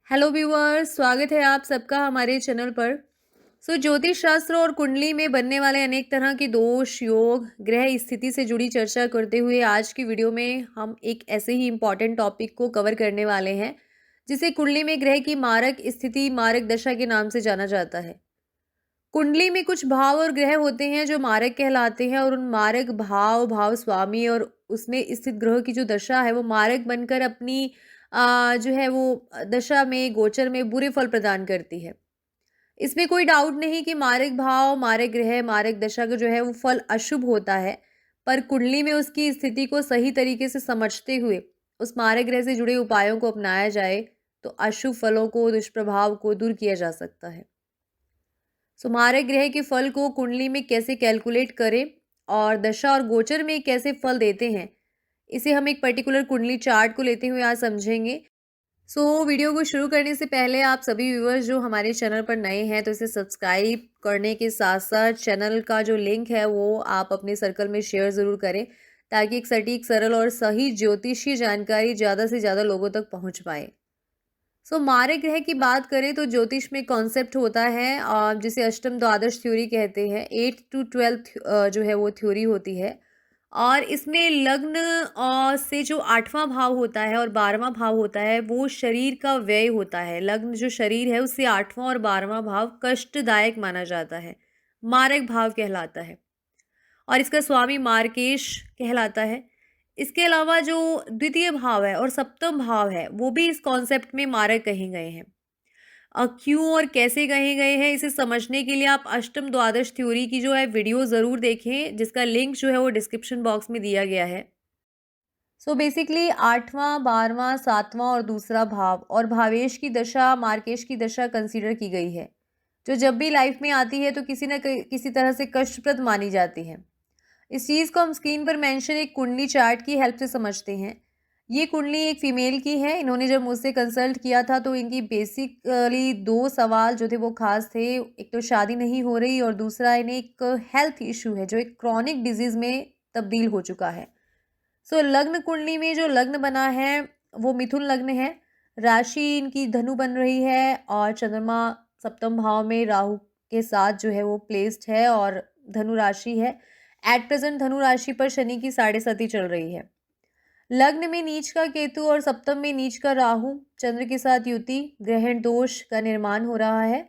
Hello viewers, स्वागत है आप सबका हमारे चैनल पर। ज्योतिष शास्त्र और कुंडली में बनने वाले अनेक तरह के दोष, योग, ग्रह स्थिति से जुड़ी चर्चा करते हुए आज की वीडियो में हम एक ऐसे ही इम्पॉर्टेंट टॉपिक को कवर करने वाले हैं जिसे कुंडली में ग्रह की मारक स्थिति, मारक दशा के नाम से जाना जाता है। कुंडली में कुछ भाव और ग्रह होते हैं जो मारक कहलाते हैं और उन मारक भाव स्वामी और उसमें स्थित ग्रह की जो दशा है वो मारक बनकर अपनी जो है वो दशा में, गोचर में बुरे फल प्रदान करती है। इसमें कोई डाउट नहीं कि मारक भाव, मारक ग्रह, मारक दशा का जो है वो फल अशुभ होता है। पर कुंडली में उसकी स्थिति को सही तरीके से समझते हुए उस मारक ग्रह से जुड़े उपायों को अपनाया जाए तो अशुभ फलों को, दुष्प्रभाव को दूर किया जा सकता है। मारक ग्रह के फल को कुंडली में कैसे कैलकुलेट करें और दशा और गोचर में कैसे फल देते हैं, इसे हम एक पर्टिकुलर कुंडली चार्ट को लेते हुए आज समझेंगे। वीडियो को शुरू करने से पहले आप सभी व्यूअर्स जो हमारे चैनल पर नए हैं तो इसे सब्सक्राइब करने के साथ साथ चैनल का जो लिंक है वो आप अपने सर्कल में शेयर ज़रूर करें ताकि एक सटीक, सरल और सही ज्योतिषीय जानकारी ज़्यादा से ज़्यादा लोगों तक पहुंच पाए। मारक ग्रह की बात करें तो ज्योतिष में कॉन्सेप्ट होता है जिसे अष्टम द्वादश थ्योरी कहते हैं। 8 to 12 जो है वो थ्योरी होती है और इसमें लग्न से जो 8वां भाव होता है और 12वां भाव होता है वो शरीर का व्यय होता है। लग्न जो शरीर है उससे 8वां और 12वां भाव कष्टदायक माना जाता है, मारक भाव कहलाता है और इसका स्वामी मार्केश कहलाता है। इसके अलावा जो द्वितीय भाव है और सप्तम भाव है वो भी इस कॉन्सेप्ट में मारक कहे गए हैं। क्यों और कैसे कहे गए हैं इसे समझने के लिए आप अष्टम द्वादश थ्योरी की जो है वीडियो ज़रूर देखें जिसका लिंक जो है वो डिस्क्रिप्शन बॉक्स में दिया गया है। बेसिकली 8वां, 12वां, 7वां और दूसरा भाव और भावेश की दशा, मार्केश की दशा कंसीडर की गई है जो जब भी लाइफ में आती है तो किसी न किसी तरह से कष्टप्रद मानी जाती है। इस चीज़ को हम स्क्रीन पर मेंशन एक कुंडली चार्ट की हेल्प से समझते हैं। ये कुंडली एक फीमेल की है। इन्होंने जब मुझसे कंसल्ट किया था तो इनकी बेसिकली 2 सवाल जो थे वो ख़ास थे। एक तो शादी नहीं हो रही और दूसरा इन्हें एक हेल्थ इश्यू है जो एक क्रॉनिक डिज़ीज़ में तब्दील हो चुका है। लग्न कुंडली में जो लग्न बना है वो मिथुन लग्न है। राशि इनकी धनु बन रही है और चंद्रमा सप्तम भाव में राहु के साथ जो है वो प्लेस्ड है और धनु राशि है। एट प्रेजेंट धनु राशि पर शनि की 7.5 चल रही है। लग्न में नीच का केतु और सप्तम में नीच का राहु, चंद्र के साथ युति, ग्रहण दोष का निर्माण हो रहा है।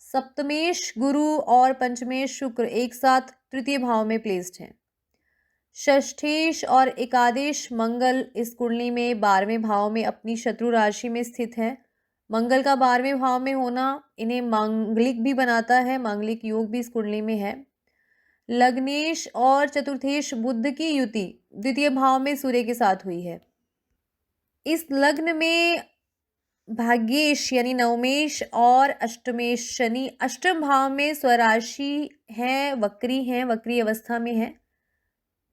सप्तमेश गुरु और पंचमेश शुक्र एक साथ तृतीय भाव में प्लेस्ड हैं। षष्ठेश और एकादेश मंगल इस कुंडली में 12वें भाव में अपनी शत्रु राशि में स्थित है। मंगल का 12वें भाव में होना इन्हें मांगलिक भी बनाता है, मांगलिक योग भी इस कुंडली में है। लग्नेश और चतुर्थेश बुध की युति द्वितीय भाव में सूर्य के साथ हुई है। इस लग्न में भाग्येश यानी नवमेश और अष्टमेश शनि अष्टम भाव में स्वराशि हैं, वक्री अवस्था में है।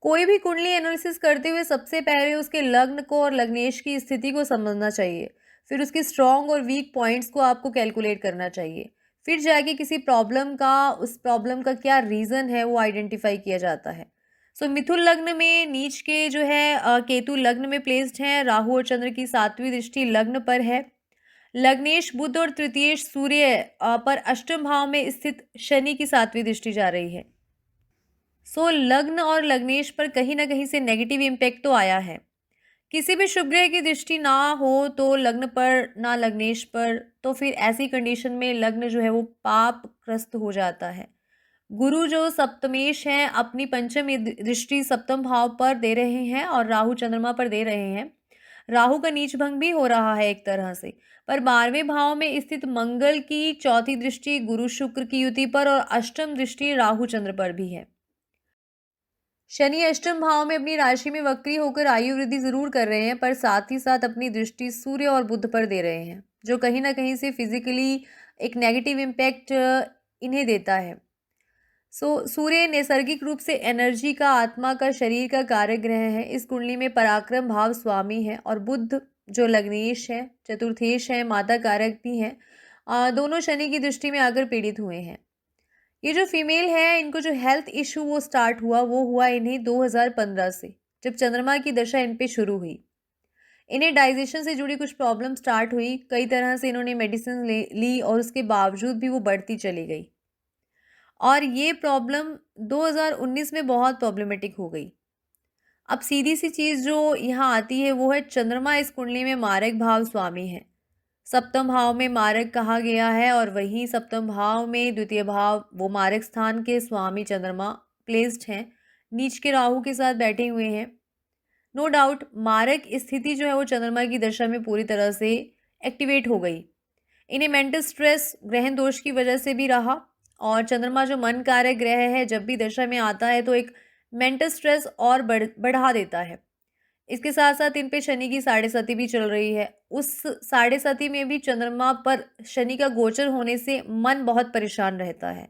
कोई भी कुंडली एनालिसिस करते हुए सबसे पहले उसके लग्न को और लग्नेश की स्थिति को समझना चाहिए, फिर उसके स्ट्रॉन्ग और वीक पॉइंट्स को आपको कैलकुलेट करना चाहिए, फिर जाके किसी प्रॉब्लम का, उस प्रॉब्लम का क्या रीज़न है वो आइडेंटिफाई किया जाता है। मिथुन लग्न में नीच के जो है केतु लग्न में प्लेस्ड हैं। राहु और चंद्र की 7वीं दृष्टि लग्न पर है। लग्नेश बुध और तृतीयेश सूर्य पर अष्टम भाव में स्थित शनि की 7वीं दृष्टि जा रही है। लग्न और लग्नेश पर कहीं ना कहीं से नेगेटिव इम्पैक्ट तो आया है। किसी भी शुभ ग्रह की दृष्टि ना हो तो लग्न पर, ना लग्नेश पर, तो फिर ऐसी कंडीशन में लग्न जो है वो पापग्रस्त हो जाता है। गुरु जो सप्तमेश हैं अपनी पंचमी दृष्टि सप्तम भाव पर दे रहे हैं और राहु चंद्रमा पर दे रहे हैं। राहु का नीच भंग भी हो रहा है एक तरह से। पर 12वें भाव में स्थित मंगल की चौथी दृष्टि गुरु शुक्र की युति पर और अष्टम दृष्टि राहु चंद्र पर भी है। शनि अष्टम भाव में अपनी राशि में वक्री होकर आयु वृद्धि जरूर कर रहे हैं पर साथ ही साथ अपनी दृष्टि सूर्य और बुध पर दे रहे हैं जो कहीं ना कहीं से फिजिकली एक नेगेटिव इम्पैक्ट इन्हें देता है। सूर्य नैसर्गिक रूप से एनर्जी का, आत्मा का, शरीर का कारक ग्रह है। इस कुंडली में पराक्रम भाव स्वामी है और बुध जो लग्नेश है, चतुर्थेश है, माता कारक भी है। दोनों शनि की दृष्टि में आकर पीड़ित हुए हैं। ये जो फीमेल है इनको जो हेल्थ इशू वो स्टार्ट हुआ वो हुआ इन्हें 2015 से, जब चंद्रमा की दशा इन पे शुरू हुई। इन्हें डाइजेशन से जुड़ी कुछ प्रॉब्लम स्टार्ट हुई, कई तरह से इन्होंने मेडिसिन ली और उसके बावजूद भी वो बढ़ती चली गई और ये प्रॉब्लम 2019 में बहुत प्रॉब्लमेटिक हो गई। अब सीधी सी चीज़ जो यहाँ आती है वो है चंद्रमा इस कुंडली में मारक भाव स्वामी है। सप्तम भाव में मारक कहा गया है और वहीं सप्तम भाव में द्वितीय भाव वो मारक स्थान के स्वामी चंद्रमा प्लेस्ड हैं, नीच के राहु के साथ बैठे हुए हैं। नो डाउट मारक स्थिति जो है वो चंद्रमा की दशा में पूरी तरह से एक्टिवेट हो गई। इन्हें मेंटल स्ट्रेस ग्रहण दोष की वजह से भी रहा और चंद्रमा जो मन कारक ग्रह है जब भी दशा में आता है तो एक मेंटल स्ट्रेस और बढ़ा देता है। इसके साथ साथ इन पे शनि की साढ़े सती भी चल रही है। उस साढ़े सती में भी चंद्रमा पर शनि का गोचर होने से मन बहुत परेशान रहता है।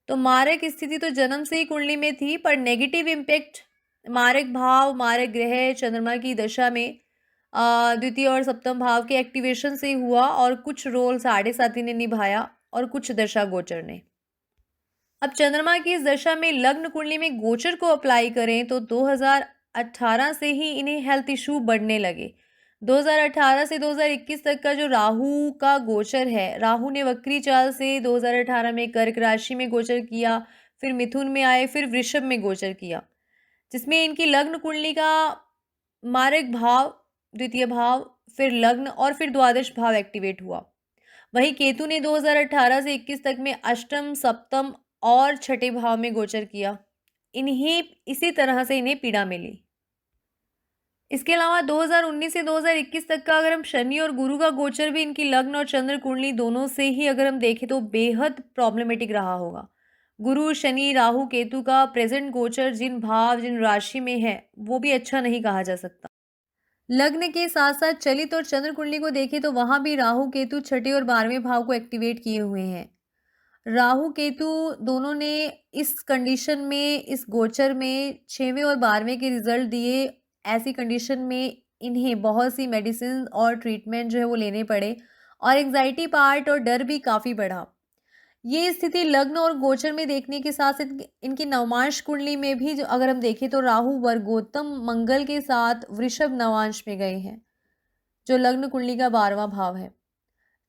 तो मारक स्थिति तो जन्म से ही कुंडली में थी, पर नेगेटिव इम्पैक्ट मारक भाव मारक ग्रह चंद्रमा की दशा में द्वितीय और सप्तम भाव के एक्टिवेशन से हुआ और कुछ रोल साढ़े साथी ने निभाया और कुछ दशा गोचर ने। अब चंद्रमा की इस दशा में लग्न कुंडली में गोचर को अप्लाई करें तो 2018 से ही इन्हें हेल्थ इशू बढ़ने लगे। 2018 से 2021 तक का जो राहु का गोचर है, राहु ने वक्री चाल से 2018 में कर्क राशि में गोचर किया, फिर मिथुन में आए, फिर वृषभ में गोचर किया, जिसमें इनकी लग्न कुंडली का मारक भाव, द्वितीय भाव, फिर लग्न और फिर द्वादश भाव एक्टिवेट हुआ। वहीं केतु ने 2018 से 21 तक में अष्टम, सप्तम और छठे भाव में गोचर किया। इन्हें इसी तरह से इन्हें पीड़ा मिली। इसके अलावा 2019 से 2021 तक का अगर हम शनि और गुरु का गोचर भी इनकी लग्न और चंद्र कुंडली दोनों से ही अगर हम देखें तो बेहद प्रॉब्लमेटिक रहा होगा। गुरु, शनि, राहु, केतु का प्रेजेंट गोचर जिन भाव जिन राशि में है वो भी अच्छा नहीं कहा जा सकता। लग्न के साथ साथ चलित और चंद्र कुंडली को देखें तो वहां भी राहु केतु छठे और 12वें भाव को एक्टिवेट किए हुए हैं। राहु केतु दोनों ने इस कंडीशन में, इस गोचर में 6वें और 12वें के रिजल्ट दिए। ऐसी कंडीशन में इन्हें बहुत सी मेडिसिन और ट्रीटमेंट जो है वो लेने पड़े और एंग्जाइटी पार्ट और डर भी काफ़ी बढ़ा। ये स्थिति लग्न और गोचर में देखने के साथ साथ इनकी नवमांश कुंडली में भी जो अगर हम देखें तो राहु वर्गोत्तम मंगल के साथ वृषभ नवांश में गए हैं, जो लग्न कुंडली का 12वां भाव है।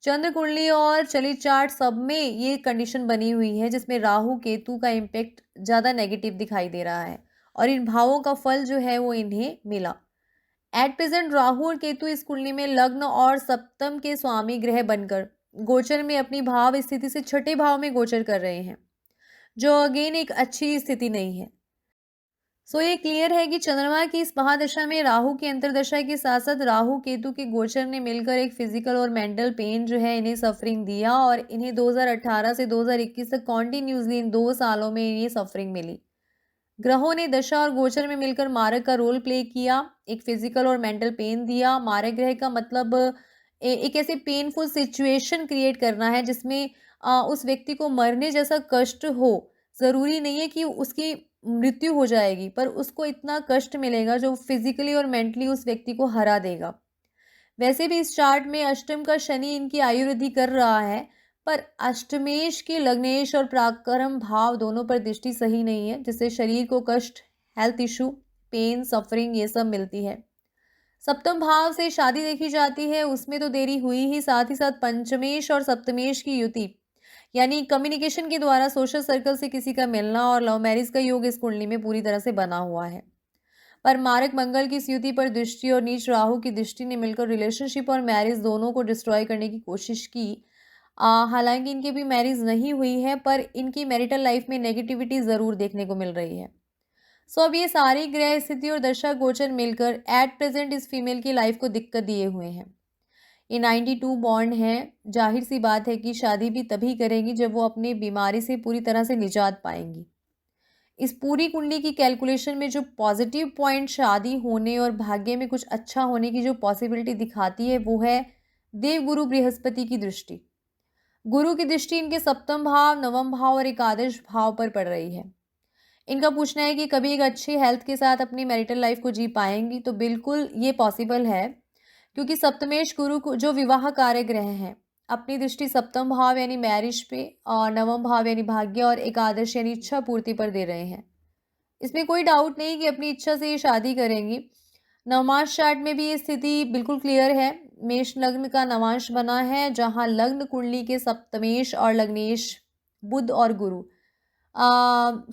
चंद्र कुंडली और चलित चार्ट सब में ये कंडीशन बनी हुई है जिसमें राहु केतु का इम्पैक्ट ज़्यादा नेगेटिव दिखाई दे रहा है और इन भावों का फल जो है वो इन्हें मिला। एट प्रेजेंट राहु और केतु इस कुंडली में लग्न और सप्तम के स्वामी ग्रह बनकर गोचर में अपनी भाव स्थिति से छठे भाव में गोचर कर रहे हैं, जो अगेन एक अच्छी स्थिति नहीं है। सो ये क्लियर है कि चंद्रमा की इस महादशा में राहु की अंतरदशा के साथ साथ राहु केतु के गोचर ने मिलकर एक फिजिकल और मेंटल पेन जो है इन्हें सफरिंग दिया और इन्हें 2018 से 2021 तक कॉन्टिन्यूसली इन 2 सालों में ये सफरिंग मिली। ग्रहों ने दशा और गोचर में मिलकर मारक का रोल प्ले किया, एक फिजिकल और मेंटल पेन दिया। मारक ग्रह का मतलब एक ऐसे पेनफुल सिचुएशन क्रिएट करना है जिसमें उस व्यक्ति को मरने जैसा कष्ट हो। ज़रूरी नहीं है कि उसकी मृत्यु हो जाएगी, पर उसको इतना कष्ट मिलेगा जो फिजिकली और मेंटली उस व्यक्ति को हरा देगा। वैसे भी इस चार्ट में अष्टम का शनि इनकी आयु वृद्धि कर रहा है, पर अष्टमेश के लग्नेश और पराक्रम भाव दोनों पर दृष्टि सही नहीं है, जिससे शरीर को कष्ट, हेल्थ इशू, पेन, सफरिंग ये सब मिलती है। सप्तम भाव से शादी देखी जाती है, उसमें तो देरी हुई ही, साथ पंचमेश और सप्तमेश की युति यानी कम्युनिकेशन के द्वारा सोशल सर्कल से किसी का मिलना और लव मैरिज का योग इस कुंडली में पूरी तरह से बना हुआ है। पर मारक मंगल की इस युति पर दृष्टि और नीच राहु की दृष्टि ने मिलकर रिलेशनशिप और मैरिज दोनों को डिस्ट्रॉय करने की कोशिश की। हालांकि इनकी भी मैरिज नहीं हुई है, पर इनकी मैरिटल लाइफ में नेगेटिविटी ज़रूर देखने को मिल रही है। सो अब ये सारी ग्रह स्थिति और दशा गोचर मिलकर एट प्रेजेंट इस फीमेल की लाइफ को दिक्कत दिए हुए हैं। ये 92 बॉन्ड है, जाहिर सी बात है कि शादी भी तभी करेंगी जब वो अपनी बीमारी से पूरी तरह से निजात पाएंगी। इस पूरी कुंडली की कैलकुलेशन में जो पॉजिटिव पॉइंट शादी होने और भाग्य में कुछ अच्छा होने की जो पॉसिबिलिटी दिखाती है वो है देवगुरु बृहस्पति की दृष्टि। गुरु की दृष्टि इनके सप्तम भाव, नवम भाव और एकादश भाव पर पड़ रही है। इनका पूछना है कि कभी एक अच्छी हेल्थ के साथ अपनी मैरिटल लाइफ को जी पाएंगी, तो बिल्कुल ये पॉसिबल है, क्योंकि सप्तमेश गुरु को जो विवाह कार्य ग्रह हैं अपनी दृष्टि सप्तम भाव यानी मैरिज पे और नवम भाव यानी भाग्य और एकादश यानी इच्छा पूर्ति पर दे रहे हैं। इसमें कोई डाउट नहीं कि अपनी इच्छा से ये शादी करेंगी। नवमांश चार्ट में भी ये स्थिति बिल्कुल क्लियर है। मेष लग्न का नवांश बना है, जहाँ लग्न कुंडली के सप्तमेश और लग्नेश बुध और गुरु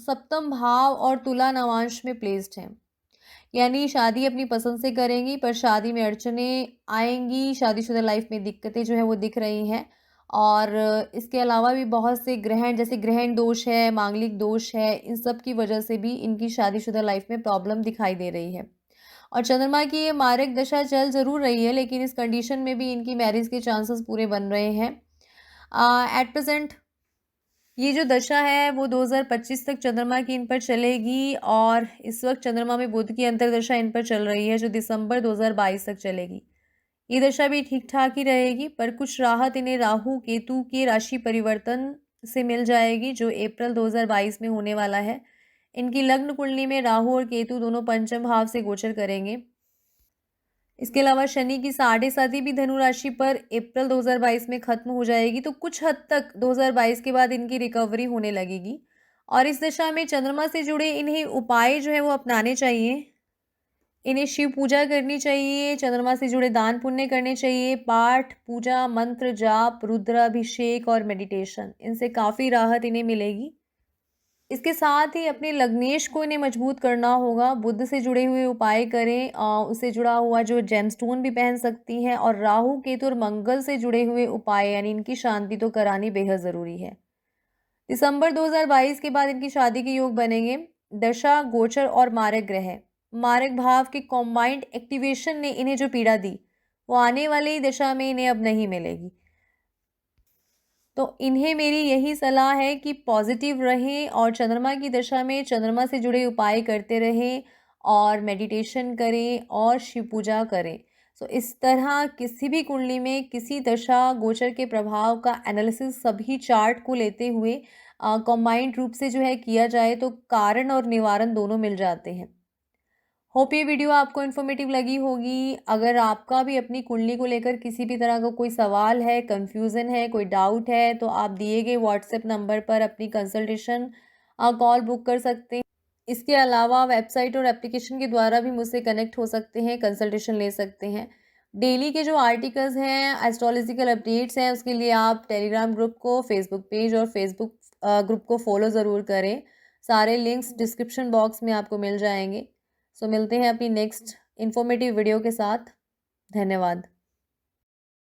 सप्तम भाव और तुला नवांश में प्लेस्ड हैं। यानी शादी अपनी पसंद से करेंगी, पर शादी में अड़चनें आएंगी, शादीशुदा लाइफ में दिक्कतें जो है वो दिख रही हैं। और इसके अलावा भी बहुत से ग्रहण, जैसे ग्रहण दोष है, मांगलिक दोष है, इन सब की वजह से भी इनकी शादीशुदा लाइफ में प्रॉब्लम दिखाई दे रही है। और चंद्रमा की ये मारक दशा चल ज़रूर रही है, लेकिन इस कंडीशन में भी इनकी मैरिज के चांसेस पूरे बन रहे हैं। एट प्रेजेंट ये जो दशा है वो 2025 तक चंद्रमा की इन पर चलेगी, और इस वक्त चंद्रमा में बुध की अंतर्दशा इन पर चल रही है, जो दिसंबर 2022 तक चलेगी। ये दशा भी ठीक ठाक ही रहेगी, पर कुछ राहत इन्हें राहु केतु के राशि परिवर्तन से मिल जाएगी, जो अप्रैल 2022 में होने वाला है। इनकी लग्न कुंडली में राहु और केतु दोनों पंचम भाव से गोचर करेंगे। इसके अलावा शनि की साढ़े साती भी धनु राशि पर अप्रैल 2022 में खत्म हो जाएगी, तो कुछ हद तक 2022 के बाद इनकी रिकवरी होने लगेगी। और इस दशा में चंद्रमा से जुड़े इन्हें उपाय जो है वो अपनाने चाहिए। इन्हें शिव पूजा करनी चाहिए, चंद्रमा से जुड़े दान पुण्य करने चाहिए, पाठ पूजा मंत्र जाप रुद्राभिषेक और मेडिटेशन, इनसे काफ़ी राहत इन्हें मिलेगी। इसके साथ ही अपने लग्नेश को इन्हें मजबूत करना होगा। बुध से जुड़े हुए उपाय करें, उससे जुड़ा हुआ जो जेमस्टोन भी पहन सकती हैं, और राहु केतु और मंगल से जुड़े हुए उपाय यानी इनकी शांति तो करानी बेहद ज़रूरी है। दिसंबर 2022 के बाद इनकी शादी के योग बनेंगे। दशा गोचर और मारक ग्रह, मारक भाव के कॉम्बाइंड एक्टिवेशन ने इन्हें जो पीड़ा दी, वो आने वाली दशा में इन्हें अब नहीं मिलेगी। तो इन्हें मेरी यही सलाह है कि पॉजिटिव रहें, और चंद्रमा की दशा में चंद्रमा से जुड़े उपाय करते रहें, और मेडिटेशन करें और शिव पूजा करें। सो इस तरह किसी भी कुंडली में किसी दशा गोचर के प्रभाव का एनालिसिस सभी चार्ट को लेते हुए कंबाइंड रूप से जो है किया जाए, तो कारण और निवारण दोनों मिल जाते हैं। होप ये वीडियो आपको इन्फॉर्मेटिव लगी होगी। अगर आपका भी अपनी कुंडली को लेकर किसी भी तरह का कोई सवाल है, कन्फ्यूज़न है, कोई डाउट है, तो आप दिए गए व्हाट्सएप नंबर पर अपनी कंसल्टेशन कॉल बुक कर सकते हैं। इसके अलावा वेबसाइट और एप्लीकेशन के द्वारा भी मुझसे कनेक्ट हो सकते हैं, कंसल्टेशन ले सकते हैं। डेली के जो आर्टिकल्स हैं, एस्ट्रोलॉजिकल अपडेट्स हैं, उसके लिए आप टेलीग्राम ग्रुप को, फेसबुक पेज और फेसबुक ग्रुप को फॉलो ज़रूर करें। सारे लिंक्स डिस्क्रिप्शन बॉक्स में आपको मिल जाएंगे। सो मिलते हैं अपनी नेक्स्ट इन्फॉर्मेटिव वीडियो के साथ। धन्यवाद।